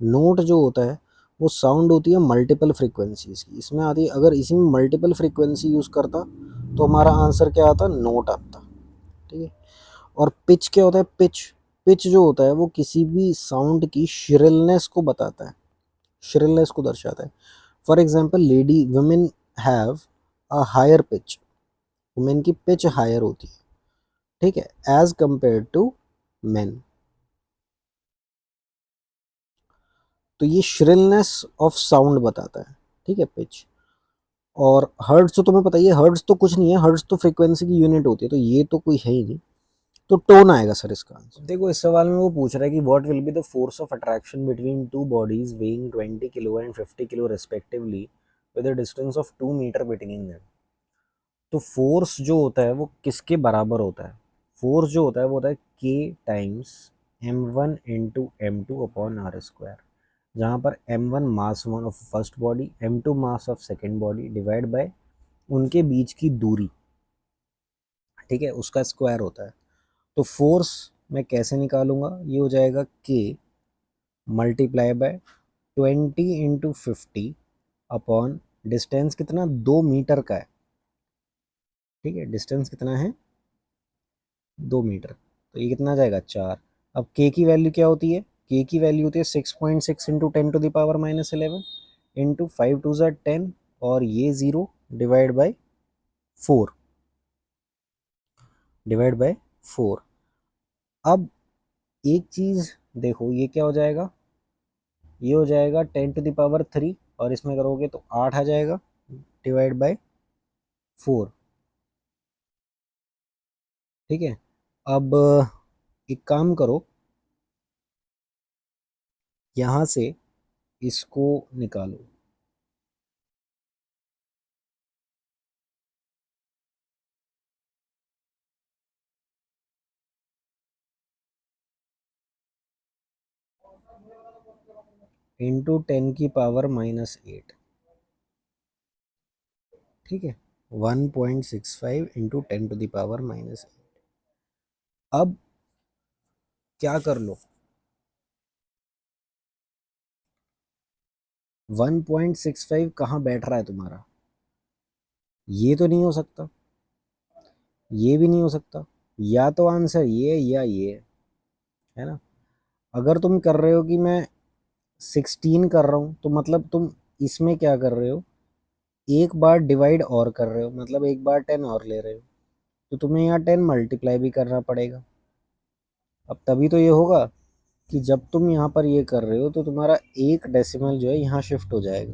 नोट जो होता है वो साउंड होती है मल्टीपल फ्रीक्वेंसीज की, इसमें आती है। अगर इसी में मल्टीपल फ्रीक्वेंसी यूज़ करता तो हमारा आंसर क्या आता, नोट आता। ठीक है। और पिच क्या होता है, पिच, पिच जो होता है वो किसी भी साउंड की श्रिलनेस को बताता है, श्रिलनेस को दर्शाता है। For example lady women have a higher pitch, women की पिच हायर होती है, ठीक है, एज कंपेयर टू मेन। तो ये श्रिलनेस ऑफ साउंड बताता है, ठीक है, पिच। और हर्ट्ज तो तुम्हें पता ही है, हर्ट्ज तो कुछ नहीं है, हर्ट्ज तो फ्रीक्वेंसी की यूनिट होती है, तो ये तो कोई है ही नहीं, तो टोन आएगा सर इसका आंसर। देखो इस सवाल में वो पूछ रहा है कि what will be the force of attraction between two bodies weighing 20 kilo and 50 kilo respectively with a distance of 2 metre between them. तो फोर्स जो होता है वो किसके बराबर होता है? फोर्स जो होता है वो होता है के times m1 into m2 upon R square, जहाँ पर m1 mass one of first body, m2 mass of second body, divide by उनके बीच की दूरी, ठीक है, उसका स्क्वायर होता है। तो फोर्स मैं कैसे निकालूंगा, ये हो जाएगा के मल्टीप्लाई बाय 20 × 50 अपॉन डिस्टेंस कितना 2 मीटर का है, ठीक है, डिस्टेंस कितना है 2 मीटर, तो ये कितना आ जाएगा 4। अब के की वैल्यू क्या होती है, के की वैल्यू होती है 6.6 इंटू 10⁻11 इंटू 5 2 10, और ये 0 डिवाइड बाई 4, डिवाइड बाय 4। अब एक चीज़ देखो, ये क्या हो जाएगा, ये हो जाएगा 10⁻3, और इसमें करोगे तो 8 आ जाएगा, डिवाइड बाय 4। ठीक है। अब एक काम करो, यहाँ से इसको निकालो, इंटू 10⁻−8, ठीक है, 1.65 इंटू 10⁻−8। अब क्या कर लो, 1.65 कहाँ बैठ रहा है तुम्हारा, ये तो नहीं हो सकता, ये भी नहीं हो सकता, या तो आंसर ये या ये, है ना। अगर तुम कर रहे हो कि मैं 16 कर रहा हूँ, तो मतलब तुम इसमें क्या कर रहे हो, एक बार डिवाइड और कर रहे हो, मतलब एक बार 10 और ले रहे हो, तो तुम्हें यहाँ 10 मल्टीप्लाई भी करना पड़ेगा। अब तभी तो ये होगा कि जब तुम यहाँ पर ये कर रहे हो तो तुम्हारा एक डेसिमल जो है यहाँ शिफ्ट हो जाएगा,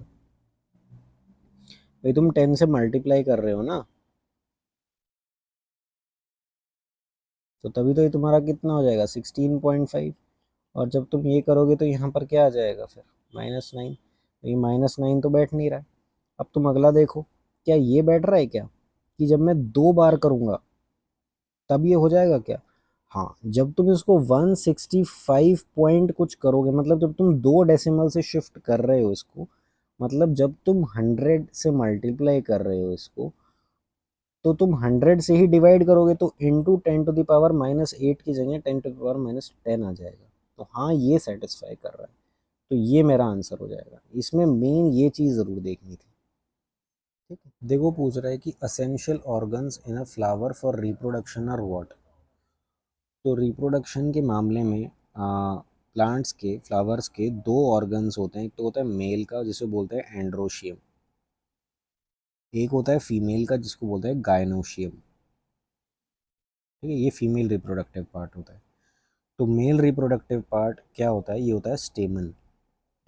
भाई तुम 10 से मल्टीप्लाई कर रहे हो ना, तो तभी तो ये तुम्हारा कितना हो जाएगा 16.5। और जब तुम ये करोगे तो यहाँ पर क्या आ जाएगा फिर -9, तो ये -9 तो बैठ नहीं रहा है। अब तुम अगला देखो, क्या ये बैठ रहा है क्या, कि जब मैं 2 बार करूँगा तब ये हो जाएगा क्या? हाँ, जब तुम इसको 165 पॉइंट कुछ करोगे, मतलब जब तुम 2 डेसिमल से शिफ्ट कर रहे हो इसको, मतलब जब तुम 100 से मल्टीप्लाई कर रहे हो इसको, तो तुम 100 से ही डिवाइड करोगे, तो इंटू 10⁻⁻8 की जगह 10⁻10 आ जाएगा। तो हाँ, ये सेटिस्फाई कर रहा है, तो ये मेरा आंसर हो जाएगा। इसमें मेन ये चीज़ ज़रूर देखनी थी। ठीक है, देखो पूछ रहा है कि essential organs in a flower for reproduction are what. तो रिप्रोडक्शन के मामले में प्लांट्स के, फ्लावर्स के दो ऑर्गन्स होते हैं। एक तो होता है मेल का, जिसे बोलते हैं एंड्रोशियम। एक होता है फीमेल का, जिसको बोलते हैं गायनोशियम। ठीक है, ये फीमेल रिप्रोडक्टिव पार्ट होता है। तो मेल रिप्रोडक्टिव पार्ट क्या होता है, ये होता है स्टेमन।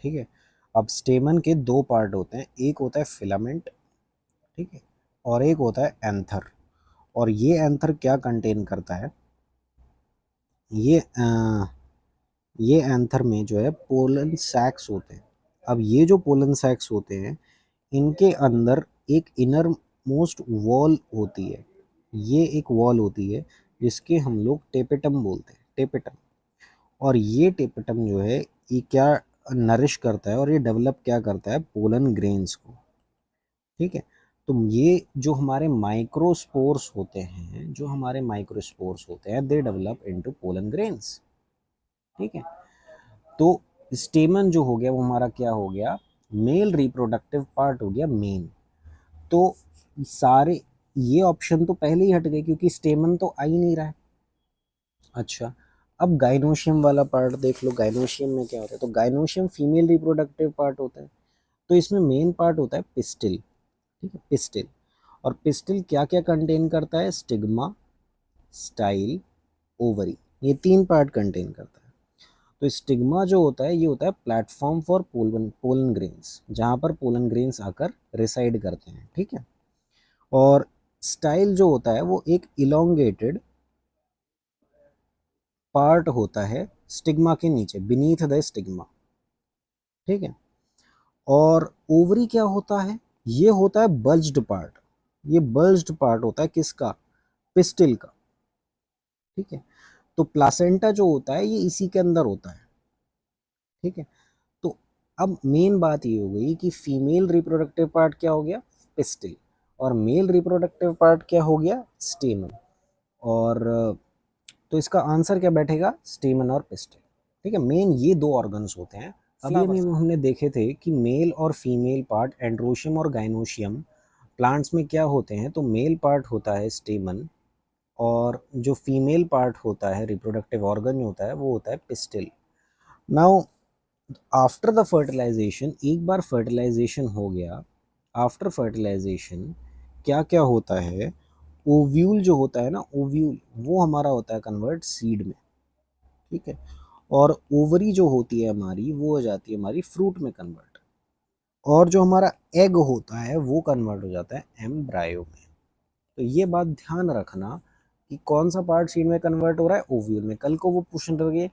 ठीक है, अब स्टेमन के दो पार्ट होते हैं, एक होता है फिलामेंट, ठीक है, और एक होता है एंथर। और ये एंथर क्या कंटेन करता है, ये ये एंथर में जो है पोलन सैक्स होते हैं। अब ये जो पोलन सैक्स होते हैं, इनके अंदर एक इनर मोस्ट वॉल होती है। ये एक वॉल होती है जिसके हम लोग टेपेटम बोलते हैं, टेपेटम। और ये टेपेटम जो है, ये क्या नरिश करता है और ये डेवलप क्या करता है, पोलन ग्रेन्स को। ठीक है, तो ये जो हमारे माइक्रोस्पोर्स होते हैं, जो हमारे माइक्रोस्पोर्स होते हैं, they develop into pollen grains. ठीक है, तो स्टेमन जो हो गया वो हमारा क्या हो गया, मेल रिप्रोडक्टिव पार्ट हो गया मेन। तो सारे ये ऑप्शन तो पहले ही हट गए, क्योंकि स्टेमन तो आ ही नहीं रहा है। अच्छा, अब गाइनोशियम वाला पार्ट देख लो। गाइनोशियम में क्या होता है, तो गाइनोशियम फीमेल रिप्रोडक्टिव पार्ट होता है। तो इसमें मेन पार्ट होता है पिस्टिल। ठीक है, पिस्टिल। और पिस्टिल क्या क्या कंटेन करता है, स्टिग्मा, स्टाइल, ओवरी, ये तीन पार्ट कंटेन करता है। तो स्टिग्मा जो होता है, ये होता है platform for pollen pollen grains, जहाँ पर पोलन ग्रेन्स आकर रिसाइड करते हैं। ठीक है, और स्टाइल जो होता है वो एक इलोंगेटेड पार्ट होता है स्टिग्मा के नीचे, बीनीथ द स्टिग्मा। ठीक है, और ओवरी क्या होता है, ये होता है बल्ज्ड पार्ट। ये बल्ज्ड पार्ट होता है किसका, पिस्टिल का। ठीक है, तो प्लासेंटा जो होता है ये इसी के अंदर होता है। ठीक है, तो अब मेन बात ये हो गई कि फीमेल रिप्रोडक्टिव पार्ट क्या हो गया, पिस्टिल, और मेल रिप्रोडक्टिव पार्ट क्या हो गया, स्टेमन। और तो इसका आंसर क्या बैठेगा, स्टेमन और पिस्टिल। ठीक है, मेन ये दो ऑर्गन्स होते हैं। अभी में हमने देखे थे कि मेल और फीमेल पार्ट, एंड्रोशियम और गाइनोशियम, प्लांट्स में क्या होते हैं। तो मेल पार्ट होता है स्टेमन, और जो फीमेल पार्ट होता है, रिप्रोडक्टिव ऑर्गन जो होता है, वो होता है pistil. Now after the fertilization, एक बार फर्टिलाइजेशन हो गया, आफ्टर फर्टिलाइजेशन क्या क्या होता है, ओव्यूल जो होता है ना, ओव्यूल वो हमारा होता है कन्वर्ट सीड में। ठीक है, और ओवरी जो होती है हमारी, वो हो जाती है हमारी फ्रूट में कन्वर्ट। और जो हमारा एग होता है वो कन्वर्ट हो जाता है एम्ब्रायो में। तो ये बात ध्यान रखना कि कौन सा पार्ट सीड में कन्वर्ट हो रहा है, ओव्यूल में। कल को वो पूछने लगे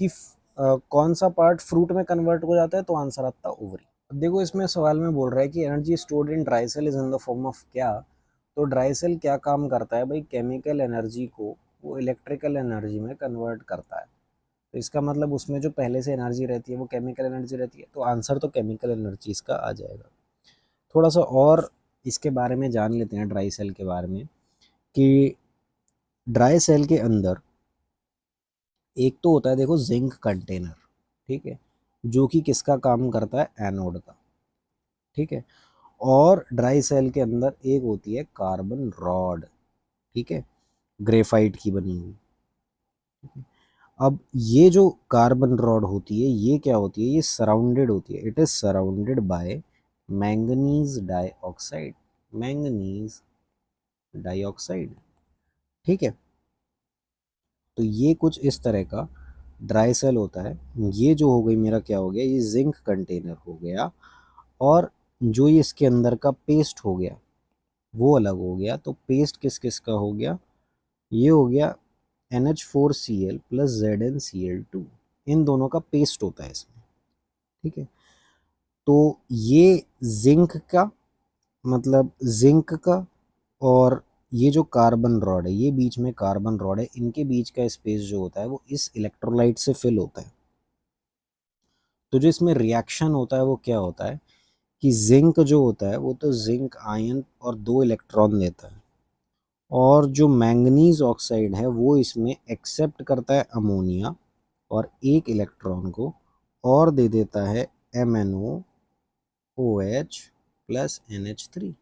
कि कौन सा पार्ट फ्रूट में कन्वर्ट हो जाता है, तो आंसर आता है ओवरी। अब देखो इसमें सवाल में बोल रहा है कि energy stored in dry cell is in the form of क्या। तो ड्राई सेल क्या काम करता है भाई, केमिकल एनर्जी को वो इलेक्ट्रिकल एनर्जी में कन्वर्ट करता है। तो इसका मतलब उसमें जो पहले से एनर्जी रहती है वो केमिकल एनर्जी रहती है, तो आंसर तो केमिकल एनर्जी इसका आ जाएगा। थोड़ा सा और इसके बारे में जान लेते हैं, ड्राई सेल के बारे में, कि ड्राई सेल के अंदर एक तो होता है देखो जिंक कंटेनर। ठीक है, जो कि किसका काम करता है, एनोड का। ठीक है, और ड्राई सेल के अंदर एक होती है कार्बन रॉड। ठीक है, ग्रेफाइट की बनी हुई। अब ये जो कार्बन रॉड होती है, ये क्या होती है, ये सराउंडेड होती है, it is surrounded by manganese dioxide, manganese dioxide. ठीक है, तो ये कुछ इस तरह का ड्राई सेल होता है। ये जो हो गई मेरा क्या हो गया, ये जिंक कंटेनर हो गया, और जो ये इसके अंदर का पेस्ट हो गया वो अलग हो गया। तो पेस्ट किस किस का हो गया, ये हो गया NH4Cl प्लस ZnCl2, इन दोनों का पेस्ट होता है इसमें। ठीक है, तो ये जिंक का, मतलब जिंक का, और ये जो कार्बन रॉड है, ये बीच में कार्बन रॉड है, इनके बीच का स्पेस जो होता है वो इस इलेक्ट्रोलाइट से फिल होता है। तो जो इसमें रिएक्शन होता है वो क्या होता है, कि जिंक जो होता है वो तो जिंक आयन और 2 इलेक्ट्रॉन देता है, और जो मैंगनीज ऑक्साइड है वो इसमें एक्सेप्ट करता है अमोनिया और 1 इलेक्ट्रॉन को, और दे देता है MnOOH प्लस NH3।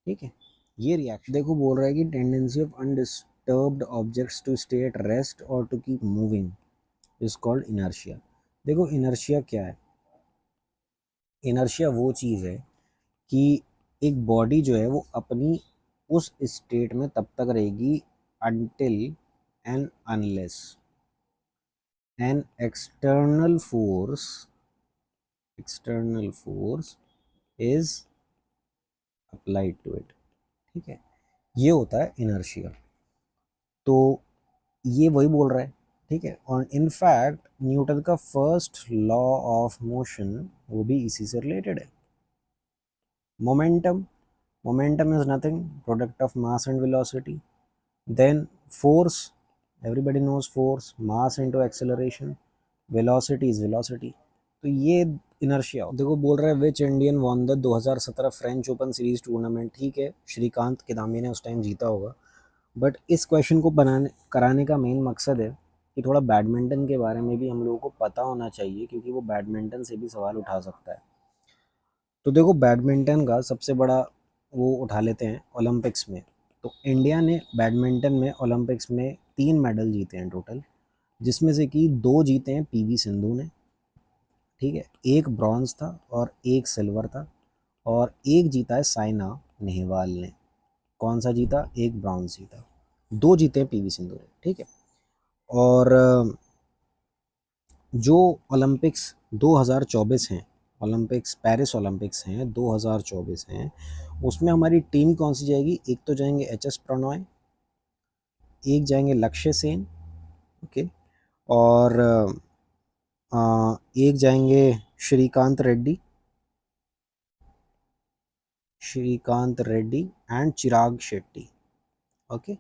ठीक है, ये रिएक्शन देखो बोल रहा है कि tendency of undisturbed objects to stay at rest और to keep moving is called inertia. देखो इनर्शिया क्या है? इनर्शिया वो चीज़ है कि एक बॉडी जो है वो अपनी उस स्टेट में तब तक रहेगी until and unless an external force is applied to it। ठीक है, ये होता है इनर्शिया। तो ये वही बोल रहा है। ठीक है, और इनफैक्ट न्यूटन का फर्स्ट लॉ ऑफ मोशन वो भी इसी से रिलेटेड है। Momentum is nothing product of mass and velocity. Then force, everybody knows force, mass into acceleration, velocity is velocity। तो ये इनर्शिया देखो बोल रहा है which Indian won the 2017 French open series tournament. ठीक है, श्रीकांत किदाम्बी ने उस टाइम जीता होगा, बट इस क्वेश्चन को कराने का मेन मकसद है कि थोड़ा बैडमिंटन के बारे में भी हम लोगों को पता होना चाहिए, क्योंकि वो बैडमिंटन से भी सवाल उठा सकता है। तो देखो बैडमिंटन का सबसे बड़ा वो उठा लेते हैं ओलंपिक्स में। तो इंडिया ने बैडमिंटन में ओलंपिक्स में 3 मेडल जीते हैं टोटल, जिसमें से कि 2 जीते हैं PV सिंधु ने। ठीक है, 1 ब्रॉन्ज था और 1 सिल्वर था, और 1 जीता है साइना नेहवाल ने। कौन सा जीता? 1 ब्रॉन्ज जीता। 2 जीते हैं PV सिंधु ने। ठीक है, और जो ओलंपिक्स 2024 हैं, ओलंपिक्स पेरिस ओलंपिक्स हैं 2024 हैं, उसमें हमारी टीम कौन सी जाएगी? एक तो जाएंगे HS प्रणॉय, एक जाएंगे लक्ष्य सेन, ओके, और एक जाएंगे Srikanth Reddy and Chirag Shetty. Okay,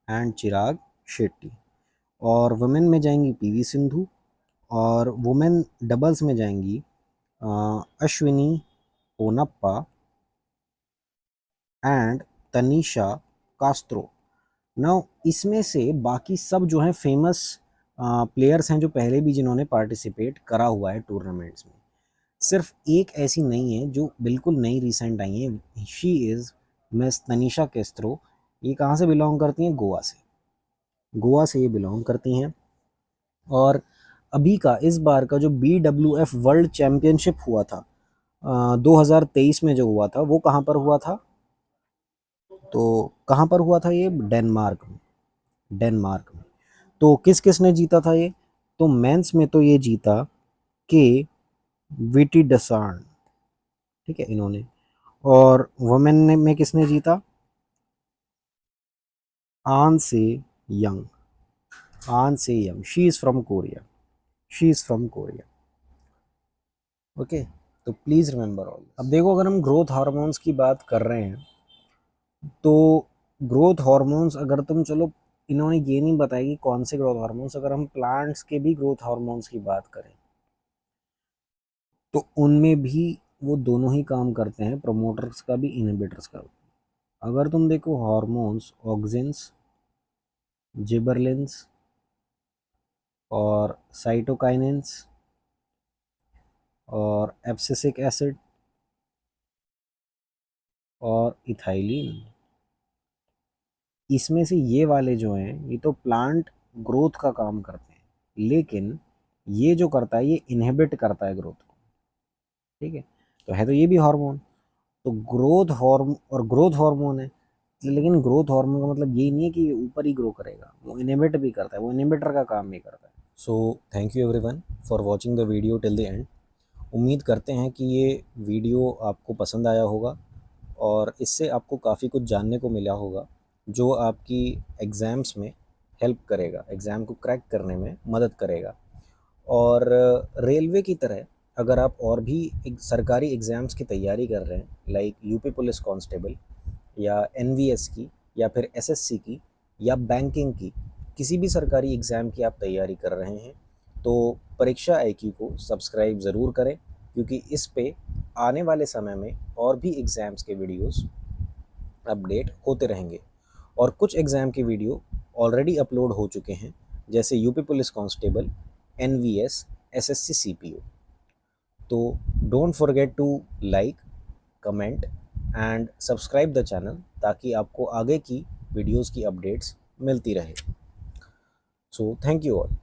and Chirag Shetty. और वुमेन में जाएंगी PV सिंधु, और वुमेन डबल्स में जाएंगी Ashwini Ponnappa and Tanisha Castro. Now इसमें से बाकी सब जो हैं फेमस प्लेयर्स हैं, जो पहले भी जिन्होंने पार्टिसिपेट करा हुआ है टूर्नामेंट्स में। सिर्फ एक ऐसी नहीं है जो बिल्कुल नई रिसेंट आई है, she is miss Tanisha Castro. ये कहाँ से बिलोंग करती हैं? गोवा से ये बिलोंग करती हैं। और अभी का इस बार का जो BWF वर्ल्ड चैम्पियनशिप हुआ था 2023 में जो हुआ था, वो कहाँ पर हुआ था? तो कहाँ पर हुआ था ये? डेनमार्क में। तो किस किस ने जीता था ये? तो मेंस में तो ये जीता के विटी डसान, ठीक है, इन्होंने। और वुमेन में किसने जीता? आन से young. She is from Korea. Okay, तो प्लीज़ रिमेंबर ऑल। अब देखो, अगर हम ग्रोथ हार्मोन्स की बात कर रहे हैं, तो ग्रोथ हार्मोन्स अगर तुम, चलो इन्होंने ये नहीं बताया कि कौन से ग्रोथ हार्मोन्स, अगर हम प्लांट्स के भी ग्रोथ हार्मोन्स की बात करें तो उनमें भी वो दोनों ही काम करते हैं, प्रोमोटर्स का भी, इनहिबिटर्स का। अगर तुम देखो हार्मोन्स, ऑक्सिन्स, जिबरलिन्स और साइटोकाइनेंस और एब्सिसिक एसिड और इथाइलिन, इसमें से ये वाले जो हैं ये तो प्लांट ग्रोथ का काम करते हैं, लेकिन ये जो करता है ये इनहिबिट करता है ग्रोथ को। ठीक है, तो है तो ये भी हार्मोन। तो ग्रोथ हार्मोन है, लेकिन ग्रोथ हार्मोन का मतलब ये नहीं है कि ऊपर ही ग्रो करेगा, वो इनहिबिट भी करता है, वो इनहिबिटर का काम भी करता है। सो thank you everyone for watching the video till the end. उम्मीद करते हैं कि ये वीडियो आपको पसंद आया होगा और इससे आपको काफ़ी कुछ जानने को मिला होगा, जो आपकी एग्ज़ाम्स में हेल्प करेगा, एग्ज़ाम को क्रैक करने में मदद करेगा। और रेलवे की तरह अगर आप और भी एक सरकारी एग्ज़ाम्स की तैयारी कर रहे हैं, लाइक यूपी पुलिस कांस्टेबल या NVS की, या फिर SSC की, या बैंकिंग की, किसी भी सरकारी एग्ज़ाम की आप तैयारी कर रहे हैं, तो परीक्षा IQ को सब्सक्राइब ज़रूर करें क्योंकि इस पे आने वाले समय में और भी एग्ज़ाम्स के वीडियोस अपडेट होते रहेंगे और कुछ एग्ज़ाम के वीडियो ऑलरेडी अपलोड हो चुके हैं, जैसे UP police constable, NVS, SSC CPO. तो don't forget to like, comment and subscribe the channel ताकि आपको आगे की वीडियोस की अपडेट्स मिलती रहे। So thank you all.